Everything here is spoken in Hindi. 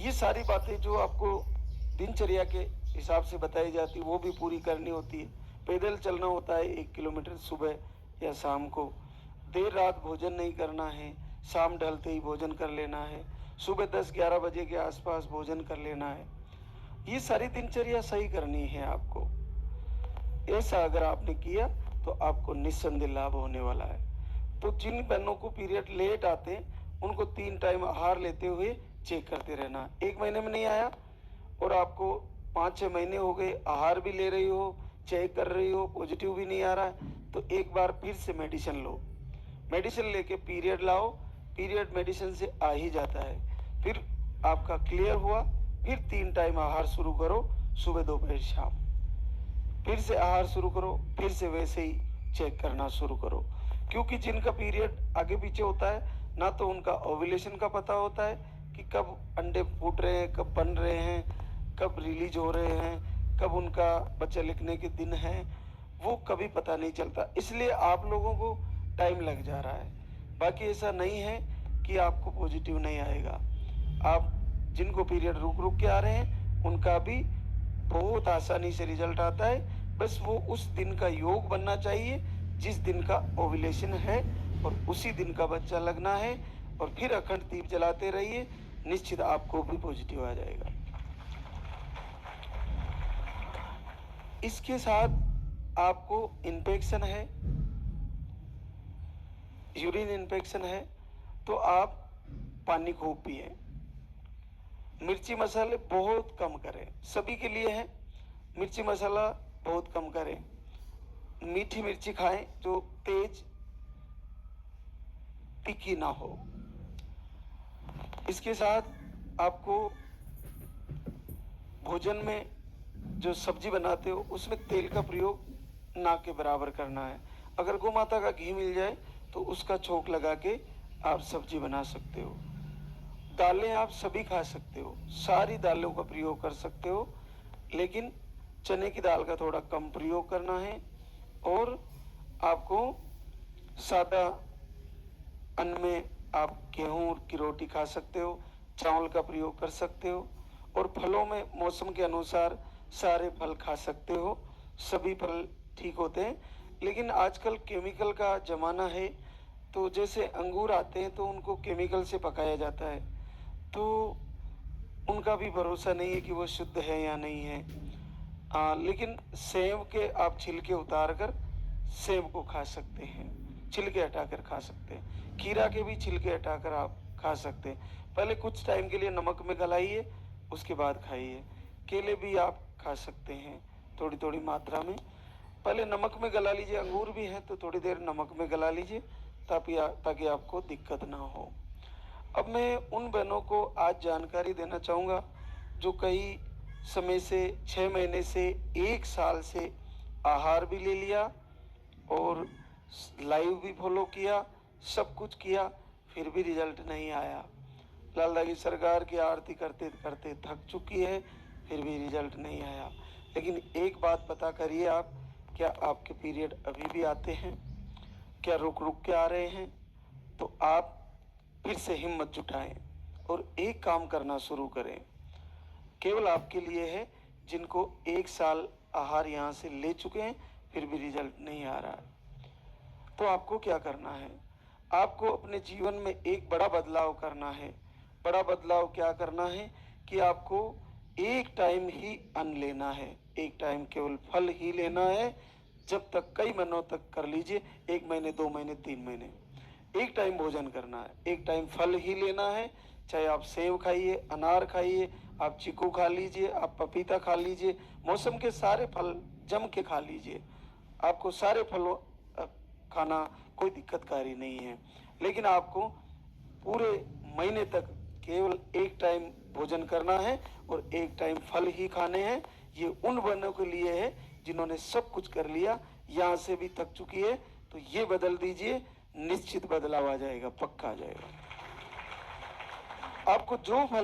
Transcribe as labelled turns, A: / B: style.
A: ये सारी बातें जो आपको दिनचर्या के हिसाब से बताई जाती वो भी पूरी करनी होती है। पैदल चलना होता है 1 किलोमीटर सुबह या शाम को। देर रात भोजन नहीं करना है, शाम ढलते ही भोजन कर लेना है, सुबह 10-11 बजे के आसपास भोजन कर लेना है। ये सारी दिनचर्या सही करनी है आपको। ऐसा अगर आपने किया तो आपको निस्संदेह लाभ होने वाला है। तो जिन बहनों को पीरियड लेट आते हैं उनको 3 टाइम आहार लेते हुए चेक करते रहना। 1 महीने में नहीं आया और आपको 5-6 महीने हो गए, आहार भी ले रही हो, चेक कर रही हो, पॉजिटिव भी नहीं आ रहा है, तो एक बार फिर से मेडिसिन लो। मेडिसिन लेके पीरियड लाओ, पीरियड मेडिसिन से आ ही जाता है। फिर आपका क्लियर हुआ, फिर 3 टाइम आहार शुरू करो, सुबह दोपहर शाम। फिर से आहार शुरू करो, फिर से वैसे ही चेक करना शुरू करो। क्योंकि जिनका पीरियड आगे पीछे होता है ना तो उनका ओव्यूलेशन का पता होता है कि कब अंडे फूट रहे हैं, कब बन रहे हैं, कब रिलीज हो रहे हैं, कब उनका बच्चा लिखने के दिन है, वो कभी पता नहीं चलता। इसलिए आप लोगों को टाइम लग जा रहा है। बाकी ऐसा नहीं है कि आपको पॉजिटिव नहीं आएगा। आप जिनको पीरियड रुक रुक के आ रहे हैं उनका भी बहुत आसानी से रिजल्ट आता है। बस वो उस दिन का योग बनना चाहिए जिस दिन का ओव्यूलेशन है और उसी दिन का बच्चा लगना है, और फिर अखंड दीप जलाते रहिए, निश्चित आपको भी पॉजिटिव आ जाएगा। इसके साथ आपको इन्फेक्शन है, यूरिन इन्फेक्शन है, तो आप पानी खूब पिए। मिर्ची मसाले बहुत कम करें, सभी के लिए है, मिर्ची मसाला बहुत कम करें। मीठी मिर्ची खाएं जो तेज तीखी ना हो। इसके साथ आपको भोजन में जो सब्जी बनाते हो उसमें तेल का प्रयोग ना के बराबर करना है। अगर गौ माता का घी मिल जाए तो उसका छोंक लगा के आप सब्जी बना सकते हो। दालें आप सभी खा सकते हो, सारी दालों का प्रयोग कर सकते हो, लेकिन चने की दाल का थोड़ा कम प्रयोग करना है। और आपको सादा अन्न में आप गेहूं की रोटी खा सकते हो, चावल का प्रयोग कर सकते हो, और फलों में मौसम के अनुसार सारे फल खा सकते हो, सभी फल ठीक होते हैं। लेकिन आजकल केमिकल का ज़माना है, तो जैसे अंगूर आते हैं तो उनको केमिकल से पकाया जाता है, तो उनका भी भरोसा नहीं है कि वो शुद्ध है या नहीं है। लेकिन सेब के आप छिलके उतार कर सेब को खा सकते हैं, छिलके हटाकर खा सकते हैं। खीरा के भी छिलके हटाकर आप खा सकते हैं। पहले कुछ टाइम के लिए नमक में गलाइए, उसके बाद खाइए। केले भी आप खा सकते हैं थोड़ी थोड़ी मात्रा में। पहले नमक में गला लीजिए, अंगूर भी हैं तो थोड़ी देर नमक में गला लीजिए ताकि आपको दिक्कत ना हो। अब मैं उन बहनों को आज जानकारी देना चाहूँगा जो कई समय से 6 महीने से 1 साल से आहार भी ले लिया और लाइव भी फॉलो किया, सब कुछ किया, फिर भी रिजल्ट नहीं आया। लाला की सरकार की आरती करते करते थक चुकी है, फिर भी रिजल्ट नहीं आया। लेकिन एक बात पता करिए आप, क्या आपके पीरियड अभी भी आते हैं? क्या रुक रुक के आ रहे हैं? तो आप फिर से हिम्मत जुटाएं और एक काम करना शुरू करें। केवल आपके लिए है जिनको 1 साल आहार यहाँ से ले चुके हैं फिर भी रिजल्ट नहीं आ रहा है। तो आपको क्या करना है? आपको अपने जीवन में एक बड़ा बदलाव करना है। बड़ा बदलाव क्या करना है कि आपको एक टाइम ही अन्न लेना है, एक टाइम केवल फल ही लेना है। जब तक कई महीनों तक कर लीजिए, 1 महीने, 2 महीने, 3 महीने, एक टाइम भोजन करना है, एक टाइम फल ही लेना है। चाहे आप सेब खाइए, अनार खाइए, आप चीकू खा लीजिए, आप पपीता खा लीजिए, मौसम के सारे फल जम के खा लीजिए। आपको सारे फलों खाना कोई दिक्कतकारी नहीं है। लेकिन आपको पूरे महीने तक केवल एक टाइम भोजन करना है और एक टाइम फल ही खाने हैं। ये उन बहनों के लिए है जिन्होंने सब कुछ कर लिया, यहाँ से भी थक चुकी है, तो ये बदल दीजिए, निश्चित बदलाव आ जाएगा, पक्का आ जाएगा। आपको जो फल